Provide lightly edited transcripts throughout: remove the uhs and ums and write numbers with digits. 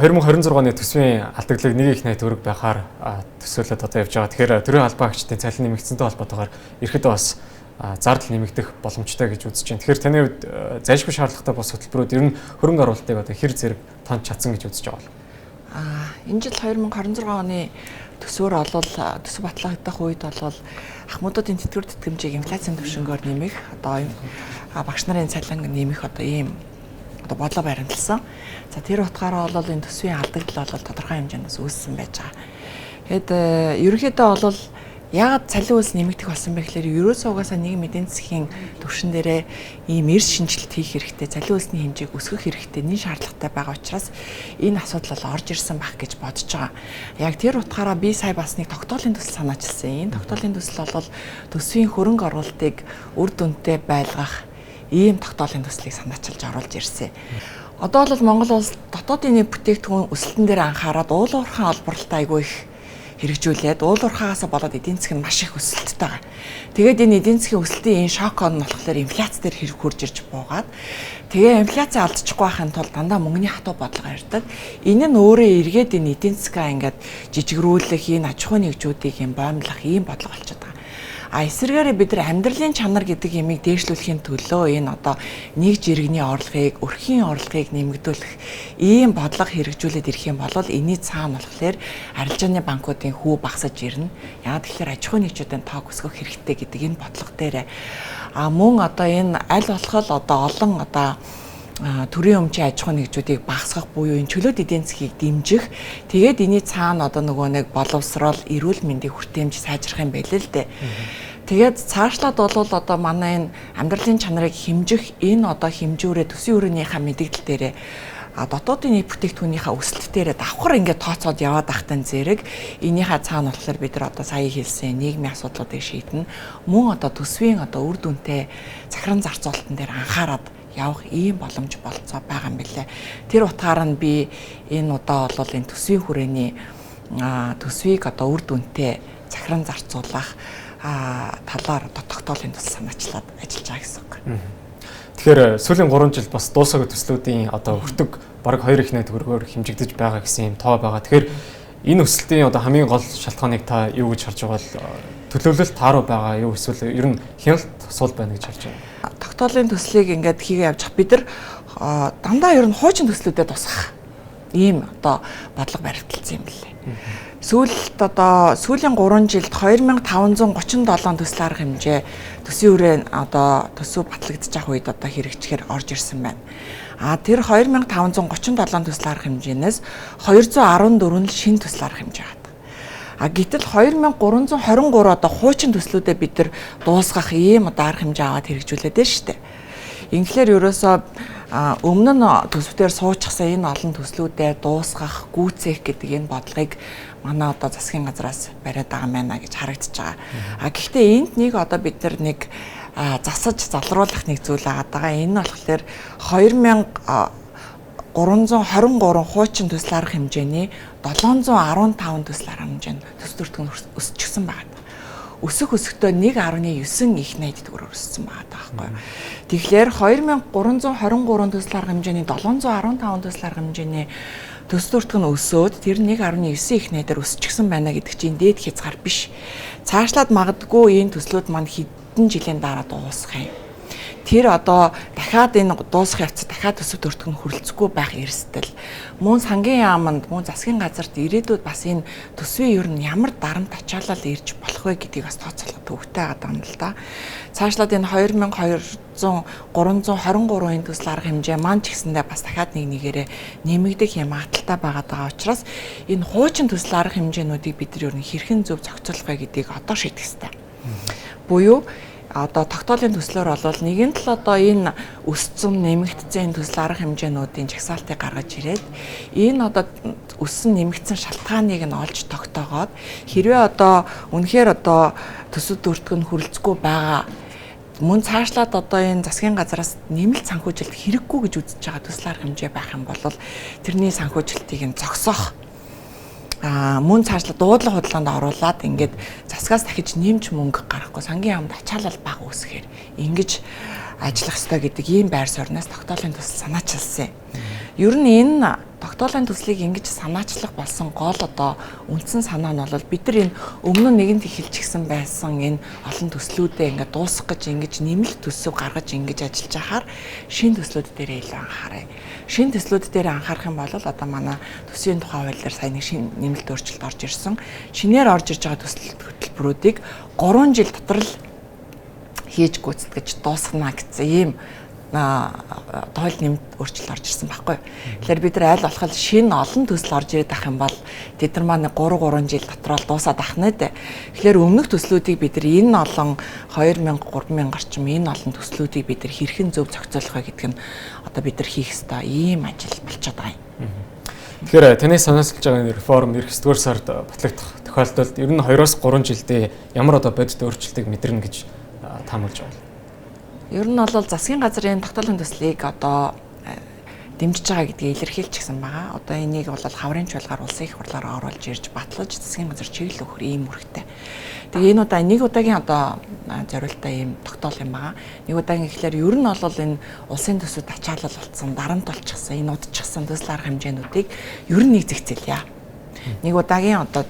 2026 оны төсвийн алдаглыг 1.8 төгрөг байхаар төсөөлөд одоо явж байгаа. Тэгэхээр төрийн албаагчдын цалин нэмэгдсэнтэй холбоотойгоор ерөөдөө бас зардал нэмэгдэх боломжтой гэж үзэж байна. Тэгэхээр таны хувьд зайлшгүй шаардлагатай бос хөтөлбөрүүд ер нь хөрөнгө оруулалтыг одоо хэр зэрэг тонч чадсан гэж үзэж байгаа бол. Энэ жил 2026 оны төсвөр олвол төсөв батлагдах үед болвол ахмадуудын тэтгэвэр тэтгэмжийг инфляцийн түвшингөөр нэмэх одоо багш нарын цалин нэмэх одоо ийм одоо бодлого баримтлсан. За тэр утгаараа бол энэ төсвийн алдагдал бол тодорхой хэмжээнд үүссэн байж байгаа. Тэгэд ерөнхийдөө бол яагаад цалин үйлс нэмэгдэх болсон бэ гэхээр ерөөсөө угаасаа нийгмийн эдийн засгийн түвшин дээрээ ийм эрс шинжилт хийх хэрэгтэй, цалин үйлсний хэмжээг өсгөх хэрэгтэй, нэг шаардлагатай байгаа учраас энэ асуудал бол орж ирсэн байх гэж бодож байгаа. Яг тэр утгаараа би сая бас нэг тогтоолын төсөл санаачилсан. Энэ тогтоолын төсөл бол төсвийн хөрөнгө оруулалтыг үр дүнтэй байлгах ийм тогтоолын төслийг санаачилж оруулж ирсэн. Одоо бол Монгол улс дотоодын нэг бүтээгдэхүүн өсөлтөн дээр анхаарал уул уурхайн олборлолт айгүй их хэрэгжүүлээд уул уурхаагаас болоод эдийн засаг нь маш их өсөлттэй байгаа. Тэгээд энэ эдийн засгийн өсөлтийн энэ шок он нь болохоор инфляц дээр хэрэг хурж ирж буугаад тэгээ инфляци алдчихгүй байхын тулд дандаа мөнгөний хатуу бодлого ярьдаг. Энэ нь өөрөө эргээд энэ эдийн засгаа ингээд жижигрүүлэх, энэ аж ахуйн нэгжүүдийг юм боомлох ийм бодлого болчиход байгаа. Эсвэргээрээ бид нар амьдралын чанар гэдэг ямиг дээшлүүлэхийн төлөө энэ одоо нэг жиргэний орлогыг, өрхийн орлогыг нэмэгдүүлэх ийм бодлого хэрэгжүүлээд ирэх юм бол энэний цаана болохоор арилжааны банкуудын хүү багасж ирнэ. Яагаад тэгэхээр аж ахуйн нэгжүүдийн тоог өсгөх хэрэгтэй гэдэг энэ бодлого дээр мөн одоо энэ аль болох одоо олон одоо төрийн өмчийн аж ахуйн нэгжүүдийг багасгах буюу энэ чөлөөт эдийн засгийг дэмжих. Тэгээд энэний цаана одоо нөгөө нэг боловсрол, эрүүл мэндийн хүртээмж сайжрах юм байл л дээ. Тэгээд цаашлаад бол одоо манай энэ амьдралын чанарыг хэмжих энэ одоо хэмжүүрээ төсвийн өрөөнийхөө мэдээлэл дээрээ дотоодын нийт бүтээгдэхүүнийхээ өсөлт дээрээ давхар ингээд тооцоод яваад ахтан зэрэг энийхээ цаана болохоор бид нар одоо сая хэлсэн нийгмийн асуудлуудыг шийднэ. Мөн одоо төсвийн одоо үр дүнтэй захиран зарцуулалтын дээр анхаарад явах ийм боломж болцоо байгаа юм билээ. Тэр утгаараа нь би энэ удаа бол энэ төсвийн хүрээний төсвийг одоо үр дүнтэй захиран зарцуулах талаар тогтоолын төсөл санаачлаад ажиллаж байгаа гэсэн үг. Тэгэхээр сүүлийн 3 жил бас дуусаагүй төслүүдийн одоо өртөг бараг 2.8 төгрөгөөр хэмжигдэж байгаа гэсэн юм тоо байгаа. Тэгэхээр энэ өсөлтийн одоо хамгийн гол шалтгааныг та юу гэж харж байгаа бол төлөвлөлт тааруу байгаа юу эсвэл ер нь хяналт сул байна гэж харж байна. Тогтоолын төслийг ингээд хийгээ явж хах бид нар дандаа ер нь хуучин төслүүдэд тусах ийм одоо бодлого баримталсан юм билээ. Сүүлд одоо сүүлийн 3 жилд 2537 төсөл арга хэмжээ төсвийн үрээ одоо төсөв батлагдчих ах үед одоо хэрэгжихээр орж ирсэн байна. Тэр 2537 төсөл арга хэмжээнээс 214 шинэ төсөл арга хэмжээ байдаг. Гэтэл 2323 одоо хуучин төслүүдэд бид нар дуусгах ийм одоо арга хэмжээ аваад хэрэгжүүлээд байна шүү дээ. Инглээр ерөөсөө өмнө нь төсвүүдээр суучихсан энэ олон төслүүдэд дуусгах, гүйцээх гэдэг энэ бодлогыг манай одоо засгийн газраас бариад байгаа мэн гэж харагдаж байгаа. Гэхдээ энд нэг одоо бид нар нэг засаж залруулах нэг зүйл байгаа. Энэ нь болохоор 2323 хуучин төсөл арга хэмжээний 715 төсөл арга хэмжээнд төс төртгөн өсчихсөн байна. Өсөхдөө 1.9 их найд төгрөгөөр өссөн байгаа байхгүй юу. Тэгэхээр 2323 төсөл арга хэмжээний 715 төсөл арга хэмжээний төс төртгөн өсөөд тэр 1.9 их найдаар өсчихсөн байна гэдэг чинь дээд хязгаар биш. Цаашлаад магадгүй энэ төслүүд маань хэдэн жилийн дараа дуусах юм. Тэр одоо дахиад энэ дуусах явцад дахиад төсөв төртгөн хүрэлцэхгүй байх эрсдэл мөн сангийн яамд мөн засгийн газарт ирээдүйд бас энэ төсвийн ер нь ямар дарамт ачаалал ирж болох вэ гэдгийг бас тооцоолох төвөгтэй байгаа юм л да. Цаашлаад энэ 2223 энэ төсөл арга хэмжээ маань ч гэсэндээ бас дахиад нэгээрээ нэмэгдэх юм аталтай байгаа учраас энэ хуучин төсөл арга хэмжээнүүдийг бид нар ер нь хэрхэн зөв зохицуулах вэ гэдгийг одоо шийдэх ёстой. Буюу одоо тогтоолын төслөөр бол нэгэн тал одоо энэ өссөн нэмэгдсэн төсөл арга хэмжээнүүдийн жагсаалтыг гаргаж ирээд энэ одоо өссөн нэмэгдсэн шалтгааныг нь олж тогтоогоод хэрвээ одоо үнэхээр одоо төсөв төртгөн хүрэлцэхгүй байгаа мөн цаашлаад одоо энэ засгийн газраас нэмэлт санхүүжилт хэрэггүй гэж үзэж байгаа төсөл арга хэмжээ байх юм бол тэрний санхүүжилтийг нь зогсоох мөн цаашлаад дуудлага худлаанд оруулаад ингээд засгаас дахиж нэмж мөнгө гарахгүй сангийн яамд ачаалал бага үүсгэхээр ингэж ажиллах ёстой гэдэг ийм байр суурьнаас тогтоолын төсөл санаачилсан. Ер нь энэ тогтоолын төслийг ингэж санаачлах болсон гол одоо үндсэн санаа нь бол бид нар энэ өмнө нь нэгэнт эхэлчихсэн байсан энэ олон төслүүдээ ингээд дуусгах гэж ингэж нэмэлт төсөв гаргаж ингэж ажиллаж байхаар шинэ төслүүд дээр илүү анхаарай. Шинэ төслүүд дээр анхаарах юм бол одоо манай төсвийн тухай хуулиар сайн нэг шинэ нэмэлт өөрчлөлт орж ирсэн. Шинээр орж ирж байгаа төсөл хөтөлбөрүүдийг 3 жил дотор л хийж гүйцэтгэж дуусгана гэсэн ийм тойл нэмэлт өөрчлөлт орж ирсэн байхгүй. Тэгэхээр бид нар аль болох шинэ олон төсөл орж ирээд ах юм бол тэд нар маань 3 жил дотор л дуусаад ах нэ. Тэгэхээр өмнөх төслүүдийг бид нар энэ олон 2000 3000 гарчим энэ олон төслүүдийг бид нар хэрхэн зөв зохицуулах вэ гэдг нь одоо бид нар хийх ёстой ийм ажил болчиход байгаа юм. Тэгэхээр таны санаасалж байгаа реформ эх 9-р сард батлагдах тохиолдолд ер нь 2-3 жилдээ ямар одоо бодит өөрчлөлтийг мэдэрнэ гэж таамаглаж байна. Ер нь бол засгийн газрын тогтоолын төслийг одоо дэмжиж байгаа гэдгийг илэрхийлчихсэн байгаа. Одоо энийг бол хаврын чуулгаар улсын их хурлаар оруулж ирж батлаж засгийн газар чиглэл өгөх ийм үүрэгтэй. Тэгээ энэ удаа нэг удаагийн одоо зориултаа ийм тогтоол юм байгаа. Нэг удаагийн ихлээр ер нь бол энэ улсын төсвөд ачаалал болсон, дарамт болчихсон, энэ удчихсан төсөл арга хэмжээнүүдийг ер нь нэг зэгцэлье. Нэг удаагийн одоо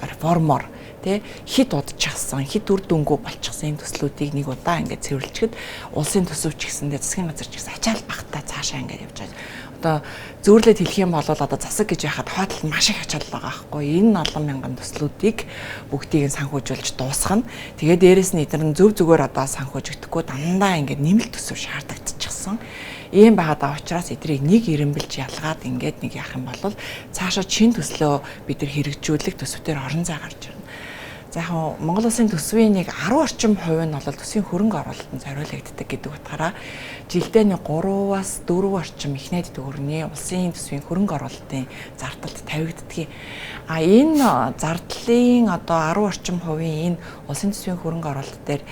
реформоор хит удчихсан, хит үр дүнгүй болчихсон энэ төслүүдийг нэг удаа ингээд цэвэрлэхэд улсын төсөв ч гэсэндээ засгийн газар ч гэсэн ачаал багтаа цаашаа ингээд явж байгаа. Одоо зөөрлөд хэлэх юм бол одоо засаг гэж яхад хойдол маш их ачаал байгаа байхгүй. Энэ олон мянган төслүүдийг бүгдийг нь санхүүжүүлж дуусгана. Тэгээд дээрэс нь эдгээр нь зөв зүгээр одоо санхүүжигдэхгүй дандаа ингээд нэмэлт төсөв шаардагдчихсан. Ийм байгаа учраас эдрийг нэг ирэмбэлж ялгаад ингээд нэг яах юм бол цаашаа чин төслөө бид нар хэрэгжүүлэх төсвүүдээр орон зай гарч ирнэ. За яг Монгол улсын төсвийн нэг 10 орчим хувь нь бол төсвийн хөрөнгө оруулалтанд зориулагддаг гэдэг утгаараа жилдээ нэг 3-аас 4 орчим ихнээд төгрөгийн улсын төсвийн хөрөнгө оруулалтын зардалд тавигддаг. А энэ зардлын одоо 10 орчим хувийн энэ улсын төсвийн хөрөнгө оруулалт дээр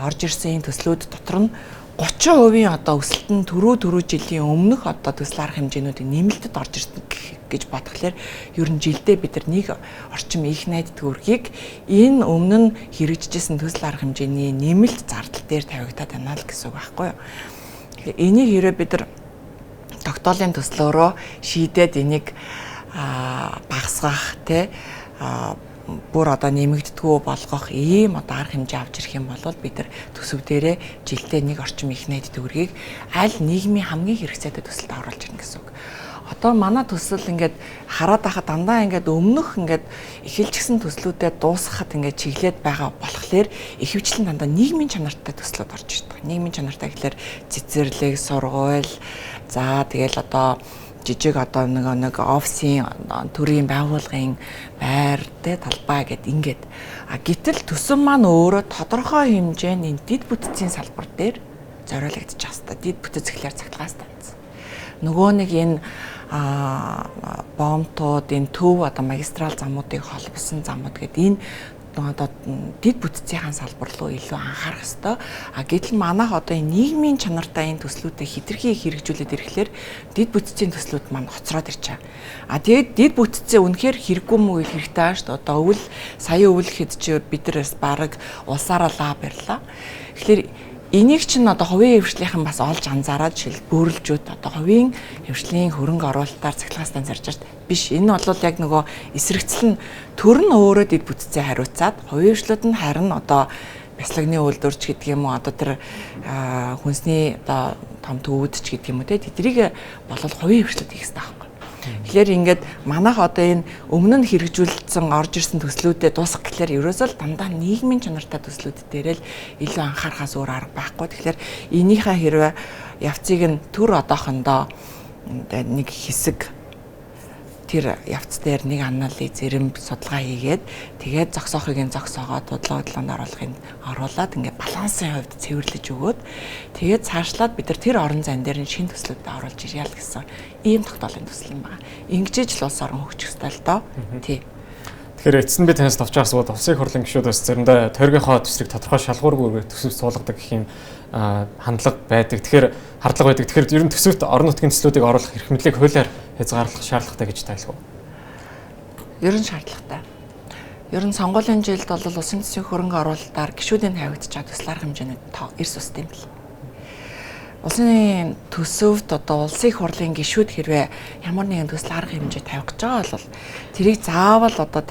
орж ирсэн энэ төслүүд дотор нь 30% одоо өсөлт нь түрүү жилийн өмнөх одоо төсөл арга хэмжээнүүдийн нэмэлтэд орж ирсэн гэж бодглохлоор ер нь жилдээ бид нар нэг орчим их найд төгрөгийг энэ өмнө нь хэрэгжижсэн төсөл арга хэмжээний нэмэлт зардал дээр тавигдаад байна л гэсэн үг байхгүй юу. Энийг хэрэг бид нар тогтоолын төслөөрөө шийдээд энийг багасгах бүр одоо нэмэгддэггүй болгох ийм одоо арга хэмжээ авч ирэх юм бол бид нар төсөв дээрээ жилдээ нэг орчим их найд төгрөгийг аль нийгмийн хамгийн хэрэгцээтэй төсөлд оруулж ирнэ гэсэн үг. Одоо манай төсөл ингээд хараад байхад дандаа ингээд өмнөх ингээд эхэлжсэн төслүүдэд дуусгахад ингээд чиглээд байгаа болохоор ихэвчлэн дандаа нийгмийн чанартай төслүүд орж ирдэг. Нийгмийн чанартай гэхэлэр цэцэрлэг, сургууль, за тэгэл одоо жижиг одоо нэг офисын төрийн байгууллагын байр талбай гэд ингээд гэтэл төсөв маань өөрөө тодорхой хэмжээний дид бүтцийн салбар дээр зориулагдчих хэвээр. Дид бүтэц гэхлээр цахилгаан станц. Нөгөө нэг энэ бомтууд, энэ төв одоо магистрал замуудыг холбосон замууд гэд энэ одоо дид бүтцийн салбар руу илүү анхаарах ёстой. Гэтэл манайх одоо энэ нийгмийн чанартай энэ төслүүдэд хэтэрхий хэрэгжүүлээд ирэхлээр дид бүтцийн төслүүд маань хоцроод ирж байгаа. Тэгээд дид бүтцээ үнэхээр хэрэггүй мүү хэрэгтэй аа шүү дээ. Одоо өвөл сая хэд ч бид нараас бараг улсаараа лаа барьлаа. Тэгэхээр энийг чинь одоо хувийн хвшлийнхэн бас олж анзаараад жишээл бөөрөлжүүд одоо хувийн хвшлийн хөрөнгө оруулалтаар цахилгаан станц зарж биш. Энэ бол яг нөгөө эсрэгцэл нь төр нь өөрөө дид бүтцээ хариуцаад хувийн хвшлүүд нь харин одоо бясалганы үйлдвэрч гэдэг юм уу одоо тэр хүнсний одоо том төвөдч гэдэг юм уу тэдрийг болол хувийн хвшлүүд хийх хэрэгтэй байхгүй. Тэгэхээр ингээд манайх одоо энэ өмнө нь хэрэгжүүлсэн орж ирсэн төслүүдэд дуусгах гэхээр ерөөсөө л дандаа нийгмийн чанартай төслүүд дээр л илүү анхаарахаас өөр арга байхгүй. Тэгэхээр энийхээ хэрвээ явцыг нь төр одоохондоо нэг хэсэг тэр явц дээр нэг анализ зэрэм судалгаа хийгээд тэгээд зогсоохыг зогсоогоод бодлогодлоонд оруулаад ингээд балансын хувьд цэвэрлэж өгөөд тэгээд цаашлаад бид нар тэр орон зайн дээр шинэ төслүүдэд оруулж ирье л гэсэн ийм тогтоолын төсөл юм байна. Ингэж л улс орон хөгжих ёстой л доо. Тий. Тэгэхээр эцэст нь би танаас товч асууд улсын хурлын гишүүдээс заримдаа тойргийнхоо төсрийг тодорхой шалгуургүй төсөв суулгадаг гэх юм хандлага байдаг. Тэгэхээр хардлага байдаг. Тэгэхээр ер нь төсөвт орон нутгийн төслүүдийг оруулах эрх мэдлийг хуулиар хязгаарлах шаардлагатай гэж тайлх уу? Ер нь шаардлагатай. Ер нь сонгуулийн жилд бол улсын төсвийн хөрөнгө оруулалтаар гишүүдийн тавигдж байгаа төсөл арга хэмжээний эрс устай юм бэл. улсын төсөвт одоо улсын их хурлын гишүүд хэрвээ ямар нэгэн төсөл арга хэмжээ тавих гэж байгаа бол тэрийг заавал одоо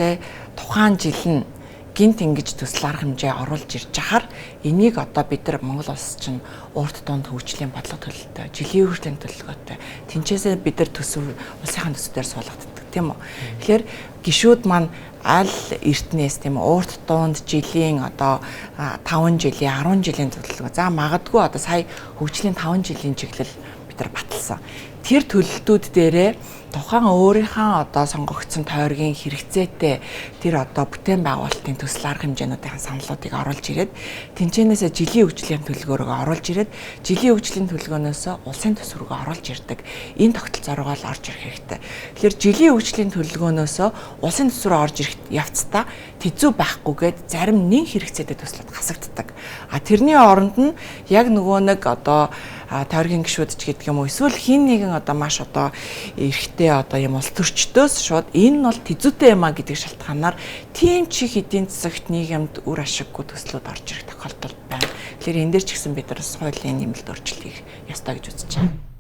тухайн жил нь гинт ингэж төсөл арга хэмжээ оруулж ирж хахаар энийг одоо бид нар Монгол улс чинь урт дунд хөгжлийн бодлого төлөлтөй, жилийн хөгжлийн төлөвлөгөөтэй тэнцээсээ бид нар төсөв улсынхаа төсвээр суулгаддаг тийм үү. Тэгэхээр гишүүд маань аль эртнээс тийм урт дунд жилийн одоо 5 жилийн 10 жилийн төлөвлөгөө. За магадгүй одоо сая хөгжлийн 5 жилийн чиглэл бид нар баталсан. Тэр төлөлтүүд дээрээ тухайн өөрийнхөө одоо сонгогдсон тойргийн хэрэгцээтэй тэр одоо бүтээн байгуулалтын төсөл арга хэмжээнүүдийн саналуудыг оруулж ирээд тэнцэнээсээ жилийн хөгжлийн төлөвлөгөөрөө оруулж ирээд жилийн хөгжлийн төлөвлөгөөнөөс улсын төсвөргөө оруулж ирдэг. Энэ тогтолцоороо л орж ирэх хэрэгтэй. Тэгэхээр жилийн хөгжлийн төлөвлөгөөнөөс улсын төсвөрөөр орж ирэх явцдаа тэзүү байхгүйгээд зарим нэг хэрэгцээтэй төслүүд хасагддаг. Тэрний оронд нь яг нөгөө нэг одоо тойргийн гишүүд ч гэдэг юм уу эсвэл хин нэгэн одоо маш одоо эрхтэй одоо юм улс төрчдөөс шууд энэ нь бол тэзүүтэй юм а гэдэг шалтгаанаар тийм ч их эдийн засагт нийгэмд үр ашиггүй төслүүд орж ирэх тохиолдол байна. Тэгэхээр энэ дээр ч гэсэн бид нар хуулийн нэмэлт өөрчлөлт хийх ёстой гэж үзэж байна.